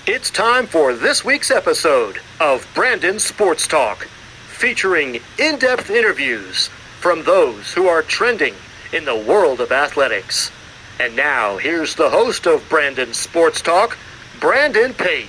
It's time for this week's episode of Brandon Sports Talk, featuring in-depth interviews from those who are trending in the world of athletics. And now, here's the host of Brandon Sports Talk, Brandon Pate.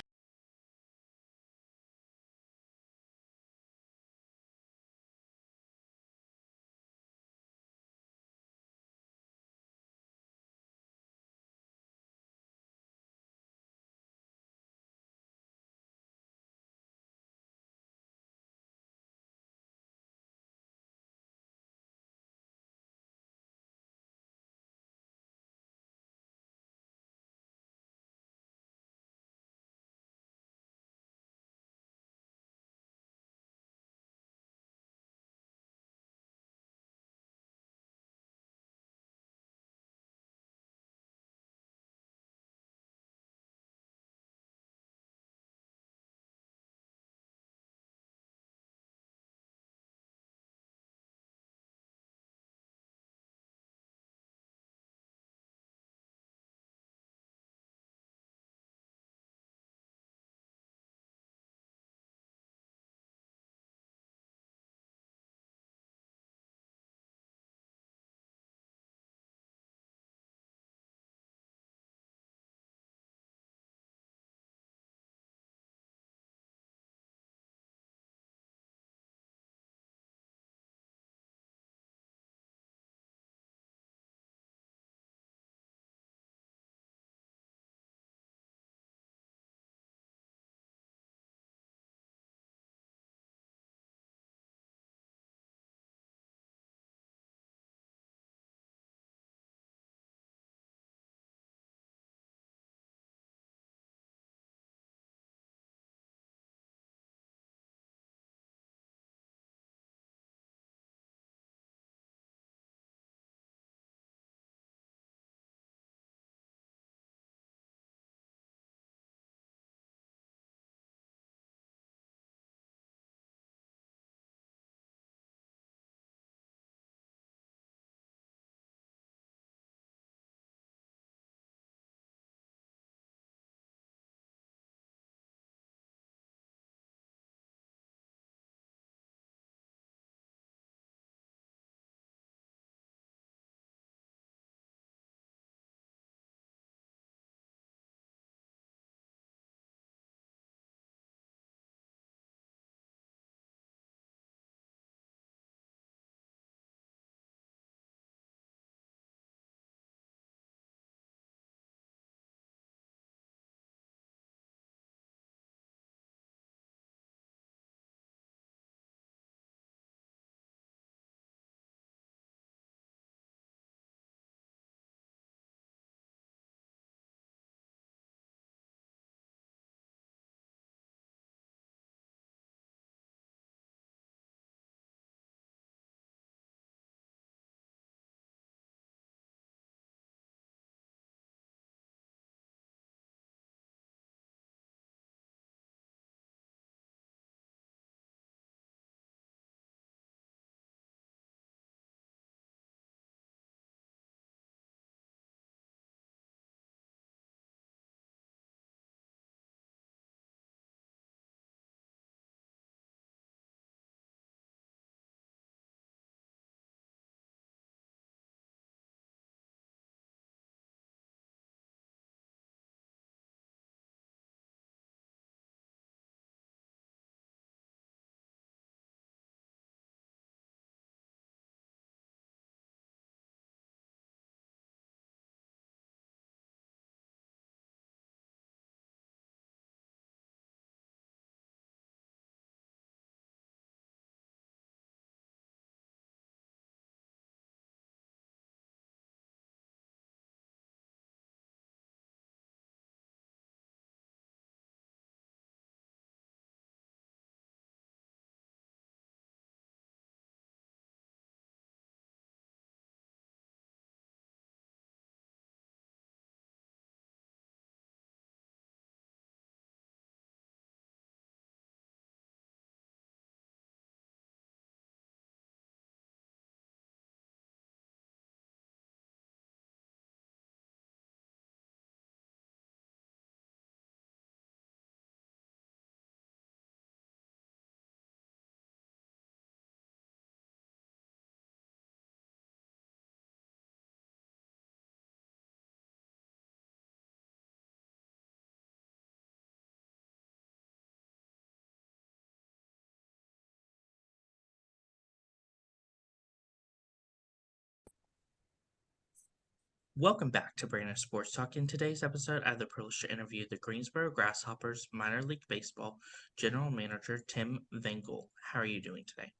Welcome back to Brandon Sports Talk. In today's episode, I have the privilege to interview the Greensboro Grasshoppers minor league baseball general manager Tim Vangel. How are you doing today?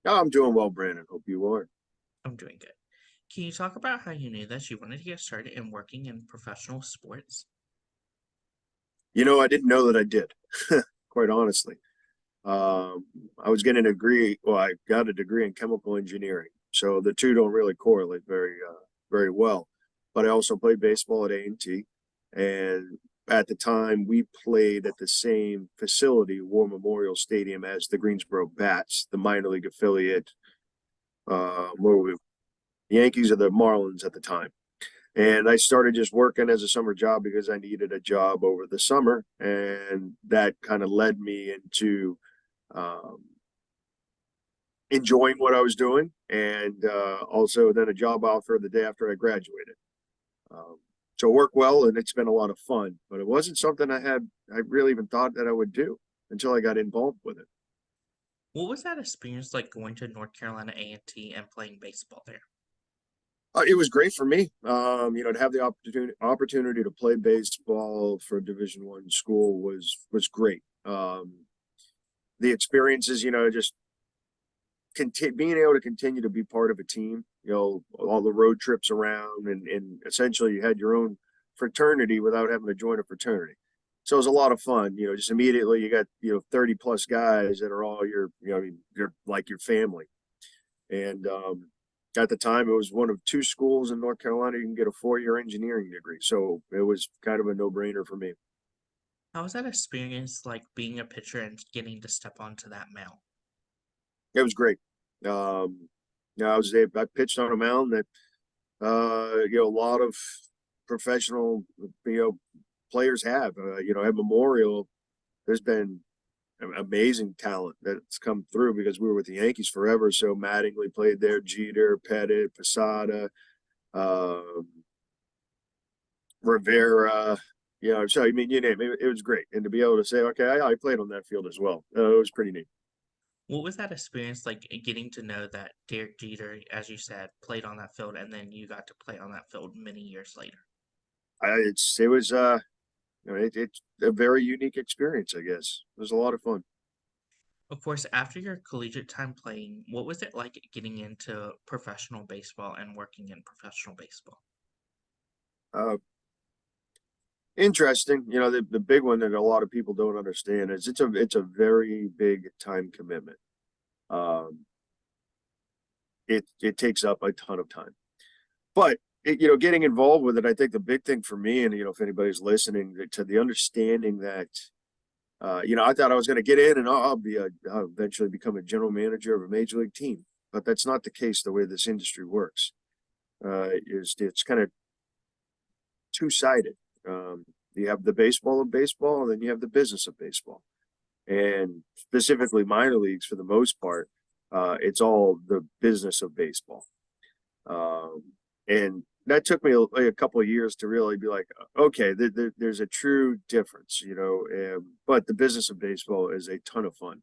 I'm doing well, Brandon. Hope you are. I'm doing good. Can you talk about how you knew that you wanted to get started in working in professional sports? I didn't know that I did, quite honestly. I was getting a degree. Well, I got a degree in chemical engineering, so the two don't really correlate very well. But I also played baseball at A&T, and at the time we played at the same facility, War Memorial Stadium, as the Greensboro Bats, the minor league affiliate. Where we Yankees or the Marlins at the time. And I started just working as a summer job because I needed a job over the summer. And that kind of led me into um, enjoying what I was doing. And also then a job offer the day after I graduated. Um, so it worked well and it's been a lot of fun, but it wasn't something I really even thought that I would do until I got involved with it. What was that experience like going to North Carolina A&T and playing baseball there? It was great for me, to have the opportunity to play baseball for a Division I school was great. The experiences, just being able to continue to be part of a team, all the road trips around, and essentially you had your own fraternity without having to join a fraternity. So it was a lot of fun. Just immediately you got 30 plus guys that are all you're like your family. And at the time, it was one of two schools in North Carolina you can get a 4-year engineering degree. So it was kind of a no brainer for me. How was that experience like being a pitcher and getting to step onto that mound? It was great. Um, I pitched on a mound that a lot of professional players have. At Memorial, there's been amazing talent that's come through because we were with the Yankees forever. So Mattingly played there, Jeter, Pettit, Posada, um, Rivera. So I mean, you name it, it was great, and to be able to say, okay, I played on that field as well. It was pretty neat. What was that experience like getting to know that Derek Jeter, as you said, played on that field and then you got to play on that field many years later? It was it's a very unique experience. I guess it was a lot of fun. Of course, after your collegiate time playing, what was it like getting into professional baseball and working in professional baseball? Uh, Interesting. The big one that a lot of people don't understand is it's a very big time commitment. Um, it takes up a ton of time. But getting involved with it, I think the big thing for me, and if anybody's listening, to the understanding that, I thought I was going to get in and I'll eventually become a general manager of a major league team, but that's not the case. The way this industry works, it's kind of two-sided. You have the baseball of baseball, and then you have the business of baseball, and specifically minor leagues for the most part. It's all the business of baseball. Um, and that took me a couple of years to really be like, okay, there's a true difference, but the business of baseball is a ton of fun.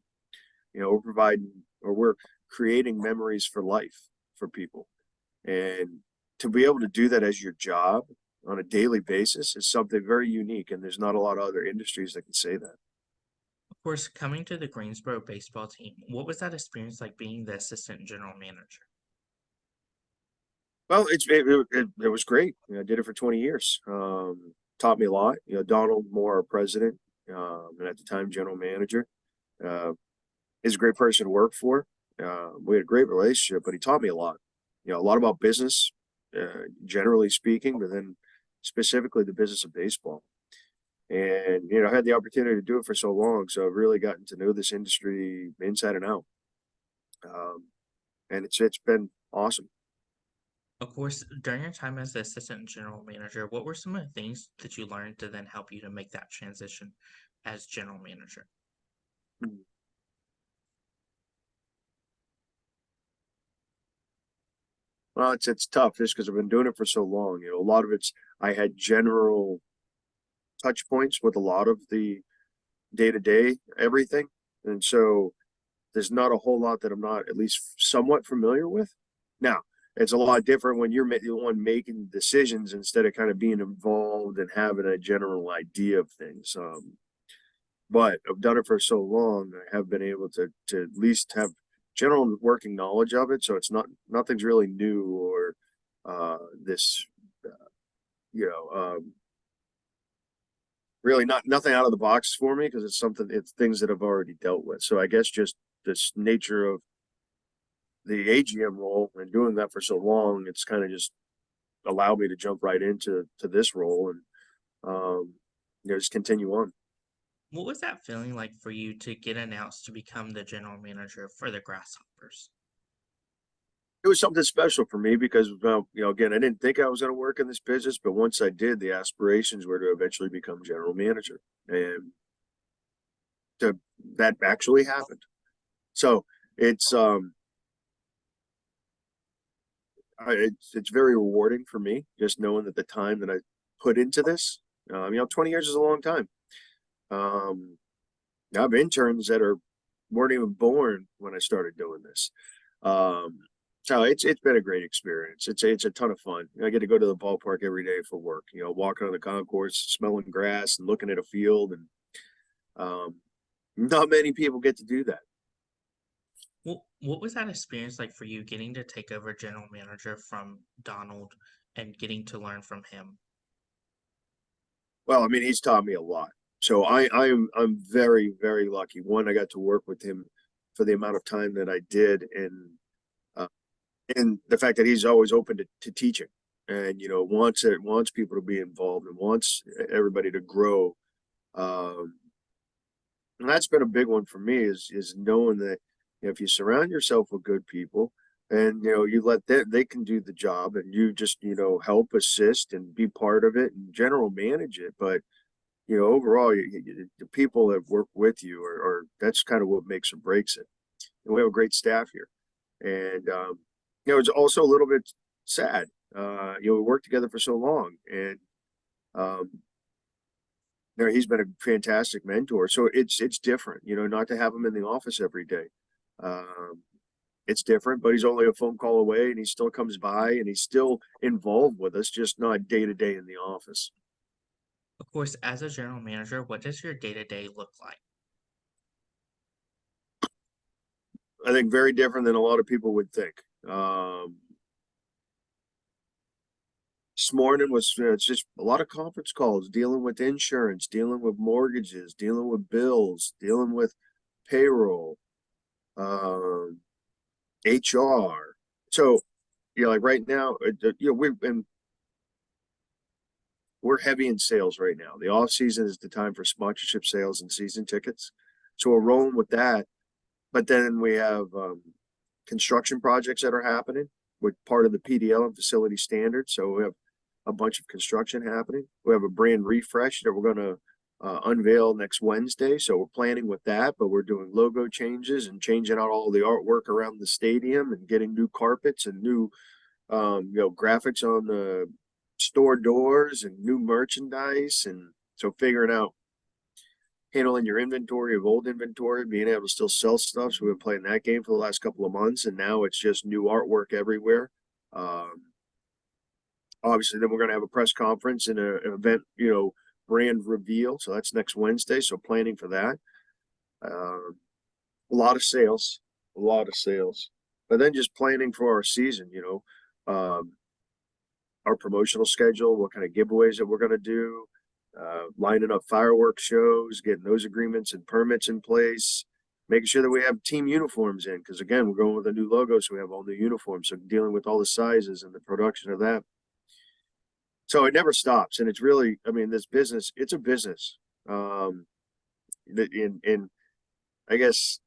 We're creating memories for life for people. And to be able to do that as your job on a daily basis is something very unique. And there's not a lot of other industries that can say that. Of course, coming to the Greensboro baseball team, what was that experience like being the assistant general manager? Well, it was great. I did it for 20 years. Taught me a lot. Donald Moore, our president, and at the time general manager, uh, is a great person to work for. We had a great relationship, but he taught me a lot. A lot about business, generally speaking, but then specifically the business of baseball. And I had the opportunity to do it for so long, so I've really gotten to know this industry inside and out. Um, and it's been awesome. Of course, during your time as the assistant general manager, what were some of the things that you learned to then help you to make that transition as general manager? Well, it's tough just because I've been doing it for so long. A lot of it's I had general touch points with a lot of the day to day everything, and so there's not a whole lot that I'm not at least somewhat familiar with. Now, it's a lot different when you're the one making decisions instead of kind of being involved and having a general idea of things. But I've done it for so long, I have been able to at least have general working knowledge of it. So it's nothing's really new or this you know really nothing out of the box for me because it's things that I've already dealt with. So I guess just this nature of the AGM role and doing that for so long, it's kind of just allowed me to jump right into this role and just continue on. What was that feeling like for you to get announced to become the general manager for the Grasshoppers? It was something special for me because, again, I didn't think I was going to work in this business, but once I did, the aspirations were to eventually become general manager, and that actually happened. So it's it's very rewarding for me just knowing that the time that I put into this, 20 years is a long time. I have interns that weren't even born when I started doing this. So it's been a great experience. It's a ton of fun. I get to go to the ballpark every day for work, walking on the concourse, smelling grass and looking at a field. And not many people get to do that. What was that experience like for you getting to take over general manager from Donald and getting to learn from him? Well, I mean, he's taught me a lot. So I'm very, very lucky. One, I got to work with him for the amount of time that I did, and the fact that he's always open to teaching and wants people to be involved and wants everybody to grow. And that's been a big one for me is knowing that if you surround yourself with good people and you let they can do the job and you just help assist and be part of it and general manage it, but overall the people that work with you are that's kind of what makes or breaks it. And we have a great staff here, and it's also a little bit sad. We worked together for so long, and um, he's been a fantastic mentor. So it's different, not to have him in the office every day. Um, it's different, but he's only a phone call away, and he still comes by, and he's still involved with us, just not day to day in the office. Of course, as a general manager, what does your day-to-day look like? I think very different than a lot of people would think. This morning was it's just a lot of conference calls, dealing with insurance, dealing with mortgages, dealing with bills, dealing with payroll, HR. So, like right now, we're heavy in sales right now. The off season is the time for sponsorship sales and season tickets. So we're rolling with that. But then we have construction projects that are happening with part of the PDL and facility standards. So we have a bunch of construction happening. We have a brand refresh that we're going to unveil next Wednesday. So we're planning with that, but we're doing logo changes and changing out all the artwork around the stadium and getting new carpets and new, graphics on the store doors and new merchandise. And so figuring out handling your inventory of old inventory, being able to still sell stuff. So we've been playing that game for the last couple of months, and now it's just new artwork everywhere. Obviously, then we're going to have a press conference and an event, brand reveal. So that's next Wednesday. So planning for that. A lot of sales, but then just planning for our season, our promotional schedule, what kind of giveaways that we're going to do, lining up fireworks shows, getting those agreements and permits in place, making sure that we have team uniforms in. Because again, we're going with a new logo, so we have all new uniforms. So dealing with all the sizes and the production of that. So it never stops, and it's really, this business, it's a business. In I guess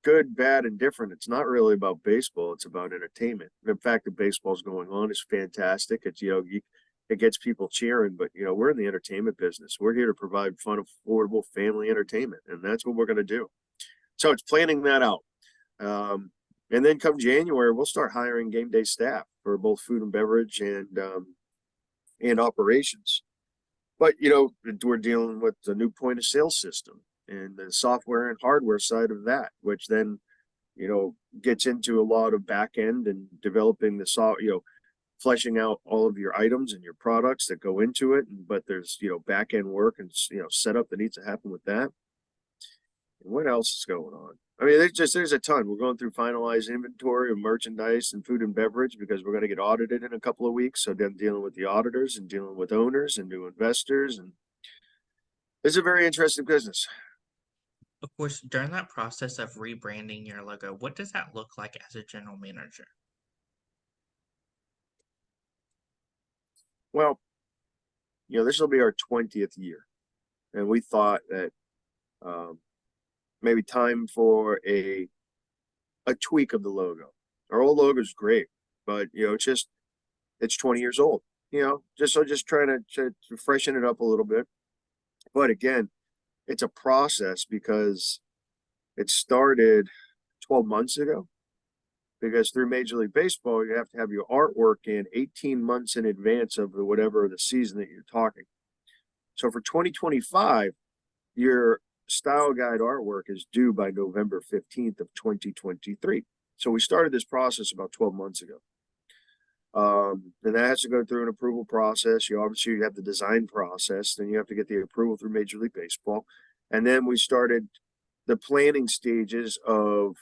good, bad, and different. It's not really about baseball. It's about entertainment. The fact that baseball's going on is fantastic. It's, it gets people cheering, but, we're in the entertainment business. We're here to provide fun, affordable family entertainment, and that's what we're going to do. So it's planning that out. And then come January, we'll start hiring game day staff for both food and beverage and operations. But, we're dealing with the new point of sale system and the software and hardware side of that, which then gets into a lot of back end and developing the fleshing out all of your items and your products that go into it. But there's, back end work and, setup that needs to happen with that. And what else is going on? I mean, there's a ton. We're going through finalized inventory of merchandise and food and beverage because we're going to get audited in a couple of weeks. So then dealing with the auditors and dealing with owners and new investors. And it's a very interesting business. Of course, during that process of rebranding your logo, what does that look like as a general manager? Well, this will be our 20th year. And we thought that maybe time for a tweak of the logo. Our old logo is great, but it's 20 years old. Just trying to freshen it up a little bit. But again, it's a process because it started 12 months ago. Because through Major League Baseball, you have to have your artwork in 18 months in advance of whatever the season that you're talking. So for 2025, your style guide artwork is due by November 15th of 2023. So we started this process about 12 months ago. And that has to go through an approval process. You have the design process, then you have to get the approval through Major League Baseball. And then we started the planning stages of,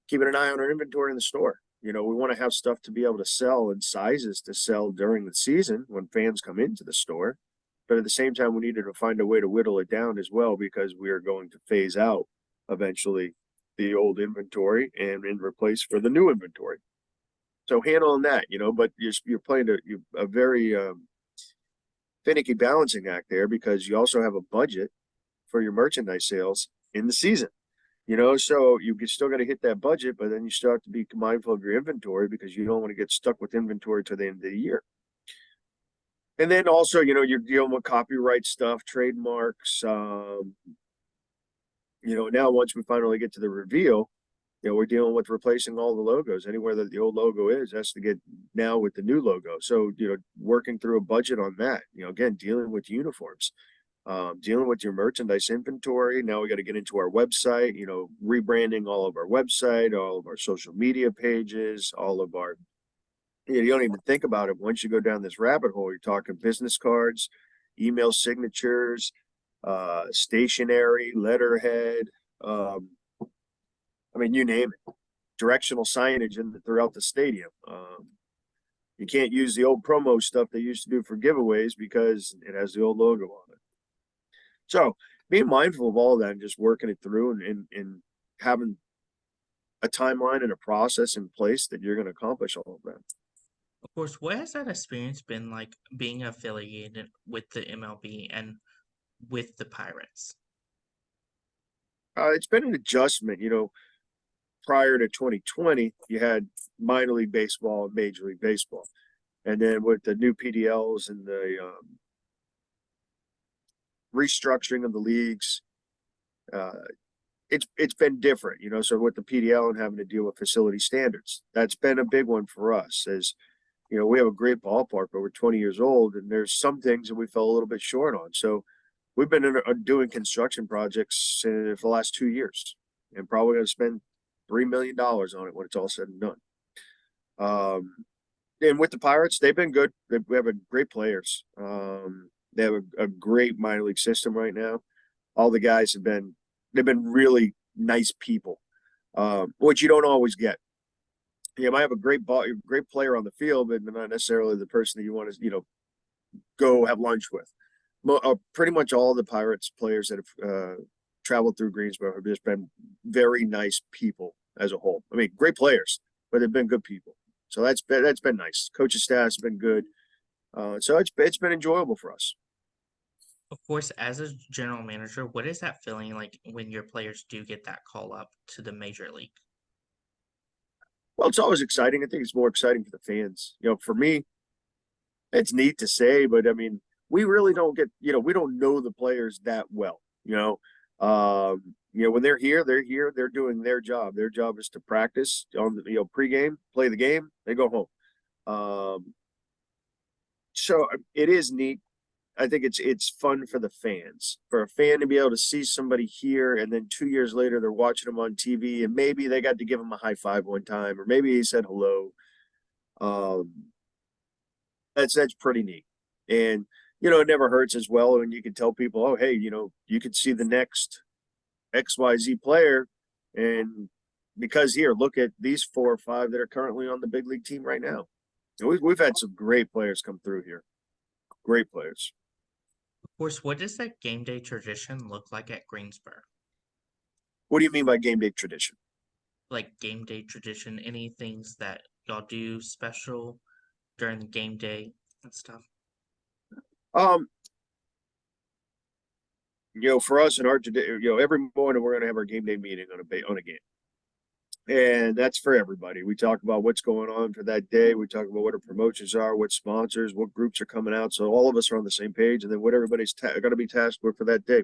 keeping an eye on our inventory in the store. We want to have stuff to be able to sell and sizes to sell during the season when fans come into the store. But at the same time, we needed to find a way to whittle it down as well because we are going to phase out eventually the old inventory and replace for the new inventory. So handling that, but you're playing a very finicky balancing act there because you also have a budget for your merchandise sales in the season. So you still got to hit that budget, but then you still have to be mindful of your inventory because you don't want to get stuck with inventory to the end of the year. And then also, you're dealing with copyright stuff, trademarks. Now once we finally get to the reveal, we're dealing with replacing all the logos. Anywhere that the old logo has to get now with the new logo. So, working through a budget on that, again, dealing with uniforms. Dealing with your merchandise inventory. Now we got to get into our website, rebranding all of our website, all of our social media pages, all of our, you don't even think about it. Once you go down this rabbit hole, you're talking business cards, email signatures, stationery, letterhead. You name it, directional signage throughout the stadium. You can't use the old promo stuff they used to do for giveaways because it has the old logo on it. So being mindful of all of that and just working it through and having a timeline and a process in place that you're going to accomplish all of that. Of course, what has that experience been like being affiliated with the MLB and with the Pirates? It's been an adjustment. Prior to 2020, you had minor league baseball and Major League Baseball. And then with the new PDLs and the restructuring of the leagues, it's been different, so with the PDL and having to deal with facility standards, that's been a big one for us. As we have a great ballpark, but we're 20 years old, and there's some things that we fell a little bit short on. So we've been doing construction projects for the last 2 years, and probably going to spend $3 million on it when it's all said and done. And with the Pirates, they've been good. We have great players. They have a great minor league system right now. All the guys they've been really nice people, which you don't always get. You might have a great player on the field, but not necessarily the person that you want to, go have lunch with. Pretty much all the Pirates players that have traveled through Greensboro have just been very nice people as a whole. Great players, but they've been good people. So that's been nice. Coaching staff's been good. So it's been enjoyable for us. Of course, as a general manager, what is that feeling like when your players do get that call up to the major league? Well, it's always exciting. I think it's more exciting for the fans. For me, it's neat to say, but we really don't get, we don't know the players that well. When they're here, they're doing their job. Their job is to practice on the, pregame, play the game, they go home. So it is neat. I think it's fun for the fans. For a fan to be able to see somebody here and then 2 years later they're watching them on TV and maybe they got to give him a high five one time or maybe he said hello. Um, that's pretty neat. And it never hurts as well when you can tell people, oh hey, you could see the next XYZ player and because here, look at these 4 or 5 that are currently on the big league team right now. And we've had some great players come through here. Great players. Of course, what does that game day tradition look like at Greensboro? What do you mean by game day tradition? Like game day tradition, any things that y'all do special during the game day and stuff? Um, for us in our every morning we're gonna have our game day meeting on a game. And that's for everybody. We talk about what's going on for that day. We talk about what our promotions are, what sponsors, what groups are coming out. So all of us are on the same page, and then what everybody's going to be tasked with for that day.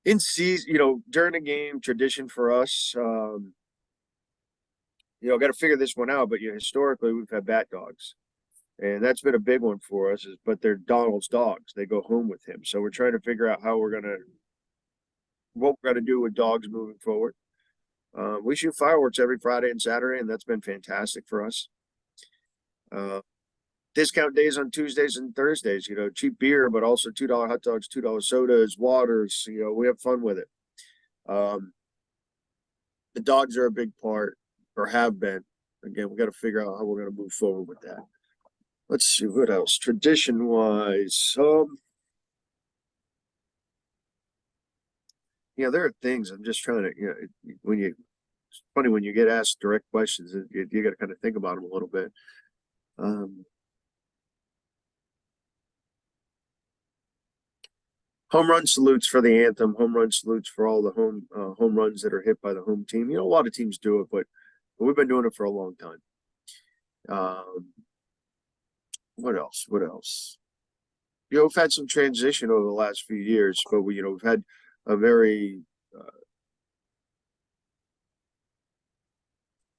In season, during the game, tradition for us, got to figure this one out. But historically, we've had bat dogs, and that's been a big one for us. But they're Donald's dogs. They go home with him. So we're trying to figure out what we're gonna do with dogs moving forward. We shoot fireworks every Friday and Saturday, and that's been fantastic for us. Discount days on Tuesdays and Thursdays, cheap beer, but also $2 hot dogs, $2 sodas, waters. We have fun with it. The dogs are a big part, or have been. Again, we got to figure out how we're going to move forward with that. Let's see what else. Tradition wise, there are things I'm just trying to, it's funny when you get asked direct questions, you got to kind of think about them a little bit. Home run salutes for the anthem, home run salutes for all the home runs that are hit by the home team. A lot of teams do it, but we've been doing it for a long time. What else? What else? We've had some transition over the last few years, but we've had a very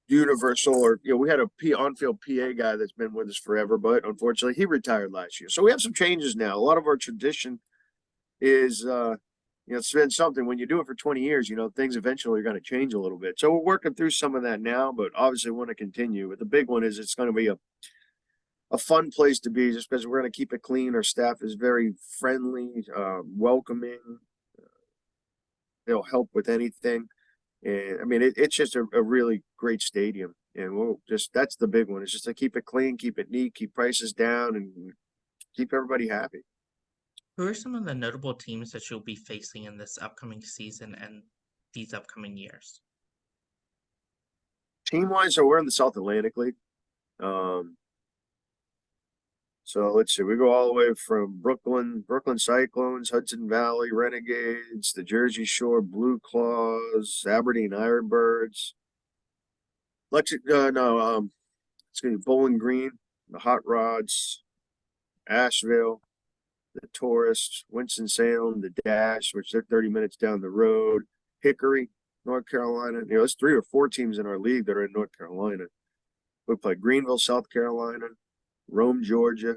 universal, or we had a on-field PA guy that's been with us forever, but unfortunately he retired last year. So we have some changes now. A lot of our tradition is it's been something when you do it for 20 years, things eventually are going to change a little bit. So we're working through some of that now, but obviously want to continue. But the big one is it's going to be a fun place to be just because we're going to keep it clean. Our staff is very friendly, welcoming. They'll help with anything. And I mean, it's just a really great stadium. And that's the big one. It's just to keep it clean, keep it neat, keep prices down, and keep everybody happy. Who are some of the notable teams that you'll be facing in this upcoming season and these upcoming years? Team-wise, so we're in the South Atlantic League. So let's see, we go all the way from Brooklyn Cyclones, Hudson Valley Renegades, the Jersey Shore Blue Claws, Aberdeen Ironbirds. It's gonna be Bowling Green, the Hot Rods, Asheville, the Tourists, Winston-Salem, the Dash, which they're 30 minutes down the road, Hickory, North Carolina. There's 3 or 4 teams in our league that are in North Carolina. We play Greenville, South Carolina, Rome, Georgia. I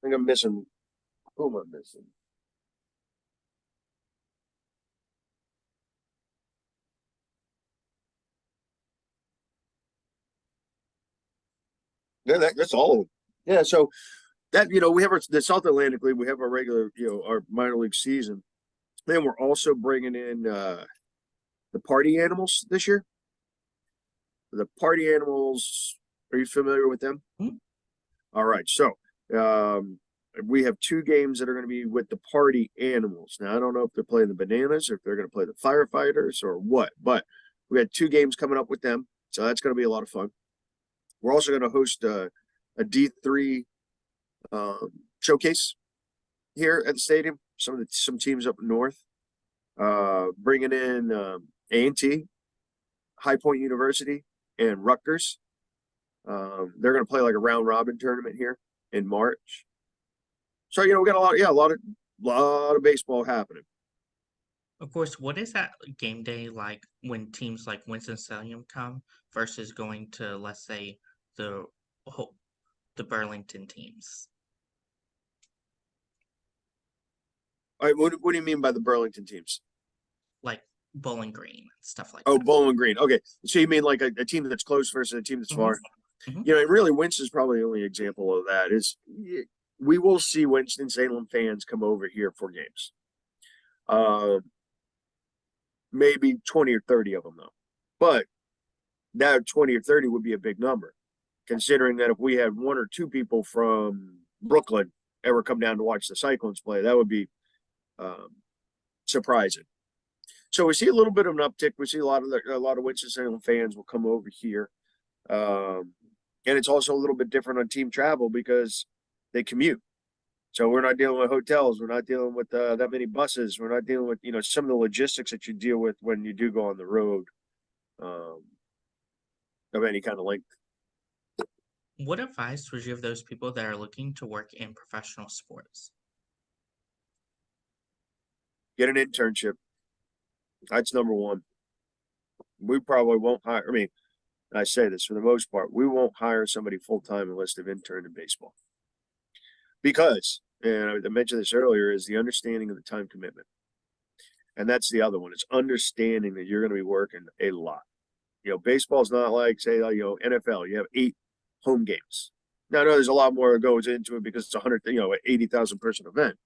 think I'm missing. Who am I missing? Yeah, that's all of them. Yeah, so that we have the South Atlantic League. We have our regular, our minor league season. Then we're also bringing in the Party Animals this year. The Party Animals. Are you familiar with them? Mm-hmm. All right, so we have 2 games that are going to be with the Party Animals. Now I don't know if they're playing the Bananas or if they're going to play the Firefighters or what, but we had 2 games coming up with them, so that's going to be a lot of fun. We're also going to host a D3 showcase here at the stadium. Some teams up north, bringing in A&T, High Point University, and Rutgers. They're going to play like a round robin tournament here in March. So we got a lot of baseball happening. Of course, what is that game day like when teams like Winston-Salem come versus going to, let's say, the the Burlington teams? All right, what do you mean by the Burlington teams? Like Bowling Green, stuff like Oh, that. Bowling Green. Okay, so you mean like a team that's close versus a team that's far? Mhm. You know, and really, Winston's probably the only example of that. We will see Winston-Salem fans come over here for games. Maybe 20 or 30 of them though, but that 20 or 30 would be a big number, considering that if we had one or two people from Brooklyn ever come down to watch the Cyclones play, that would be surprising. So we see a little bit of an uptick. We see a lot of Winston-Salem fans will come over here, and it's also a little bit different on team travel because they commute. So we're not dealing with hotels. We're not dealing with that many buses. We're not dealing with some of the logistics that you deal with when you do go on the road of any kind of length. What advice would you give those people that are looking to work in professional sports? Get an internship. That's number one. We probably won't hire. I mean, I say this for the most part, we won't hire somebody full time unless they've interned in baseball. Because, and I mentioned this earlier, is the understanding of the time commitment. And that's the other one. It's understanding that you're going to be working a lot. Baseball's not like, say, NFL. You have 8 home games. Now, I know there's a lot more that goes into it because it's 80,000 person event.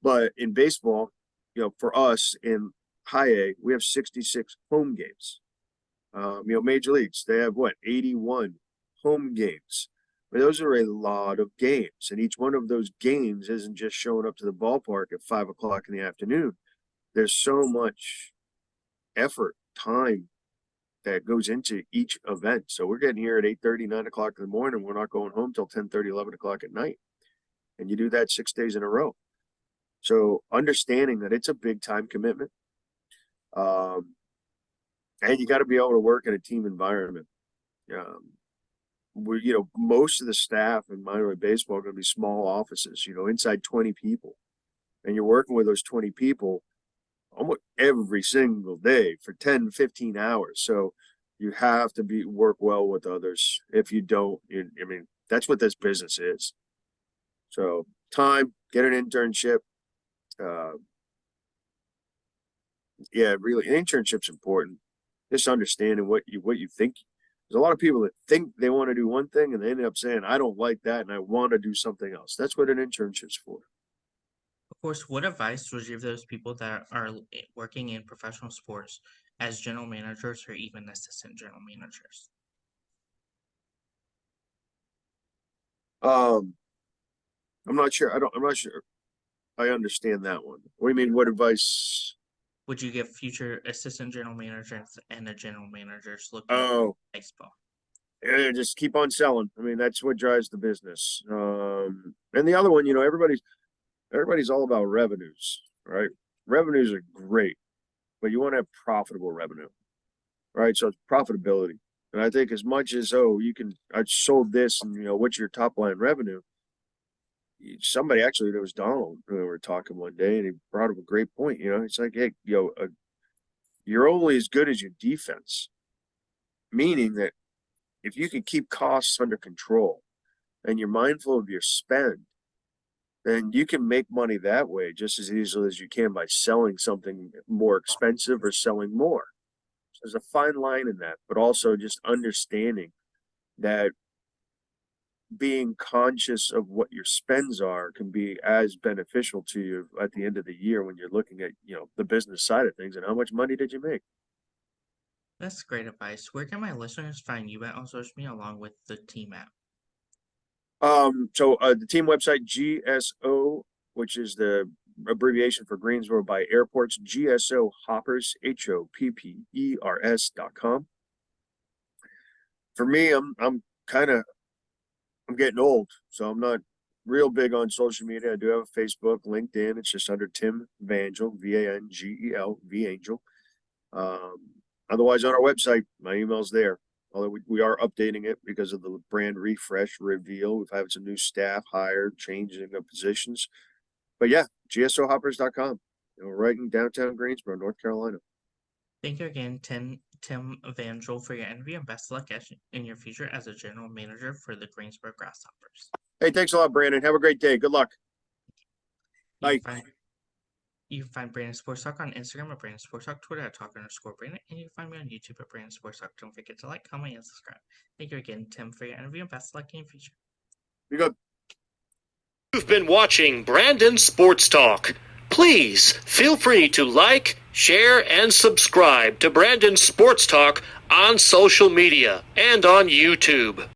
But in baseball, for us in high A, we have 66 home games. Major leagues, they have 81 home games. I mean, those are a lot of games, and each one of those games isn't just showing up to the ballpark at 5 o'clock in the afternoon. There's so much effort, time that goes into each event. So we're getting here at 8:30, 9 o'clock in the morning. We're not going home till 10:30, 11 o'clock at night. And you do that 6 days in a row. So understanding that it's a big time commitment. And you got to be able to work in a team environment. Most of the staff in minor league baseball are going to be small offices, inside 20 people. And you're working with those 20 people almost every single day for 10, 15 hours. So you have to work well with others. If you don't, that's what this business is. So time, get an internship. Really, an internship's important. Just understanding what you think. There's a lot of people that think they want to do one thing and they end up saying, I don't like that and I want to do something else. That's what an internship's for. Of course, what advice would you give those people that are working in professional sports as general managers or even assistant general managers? I'm not sure. I'm not sure I understand that one. What do you mean? What advice? Would you give future assistant general managers and the general managers looking at Oh, baseball? just keep on selling. I mean, that's what drives the business. And the other one, everybody's all about revenues, right? Revenues are great, but you want to have profitable revenue, right? So it's profitability. And I think as much as, I sold this and, what's your top line revenue? Somebody actually, there was Donald, we were talking one day and he brought up a great point. It's like, hey, you're only as good as your defense, meaning that if you can keep costs under control and you're mindful of your spend, then you can make money that way just as easily as you can by selling something more expensive or selling more. So there's a fine line in that, but also just understanding that being conscious of what your spends are can be as beneficial to you at the end of the year when you're looking at, the business side of things and how much money did you make. That's great advice. Where can my listeners find you at on social media along with the team app? So the team website, GSO, which is the abbreviation for Greensboro by Airports, GSO Hoppers, HOPPERS.com. For me, I'm getting old, so I'm not real big on social media. I do have a Facebook, LinkedIn. It's just under Tim Vangel, VANGEL, Vangel. Otherwise, on our website, my email's there. Although we are updating it because of the brand refresh reveal. We've had some new staff hired, changing of positions. But yeah, GSOHoppers.com. Right in downtown Greensboro, North Carolina. Thank you again, Tim Tim Vangel, for your interview, and best of luck in your future as a general manager for the Greensboro Grasshoppers. Hey, thanks a lot, Brandon. Have a great day. Good luck. Bye. You can find Brandon Sports Talk on Instagram at Brandon Sports Talk, Twitter at Talk_Brandon, and you can find me on YouTube at Brandon Sports Talk. Don't forget to like, comment, and subscribe. Thank you again, Tim, for your interview, and best of luck in your future. Be good. You've been watching Brandon Sports Talk. Please feel free to like, share, and subscribe to Brandon Sports Talk on social media and on YouTube.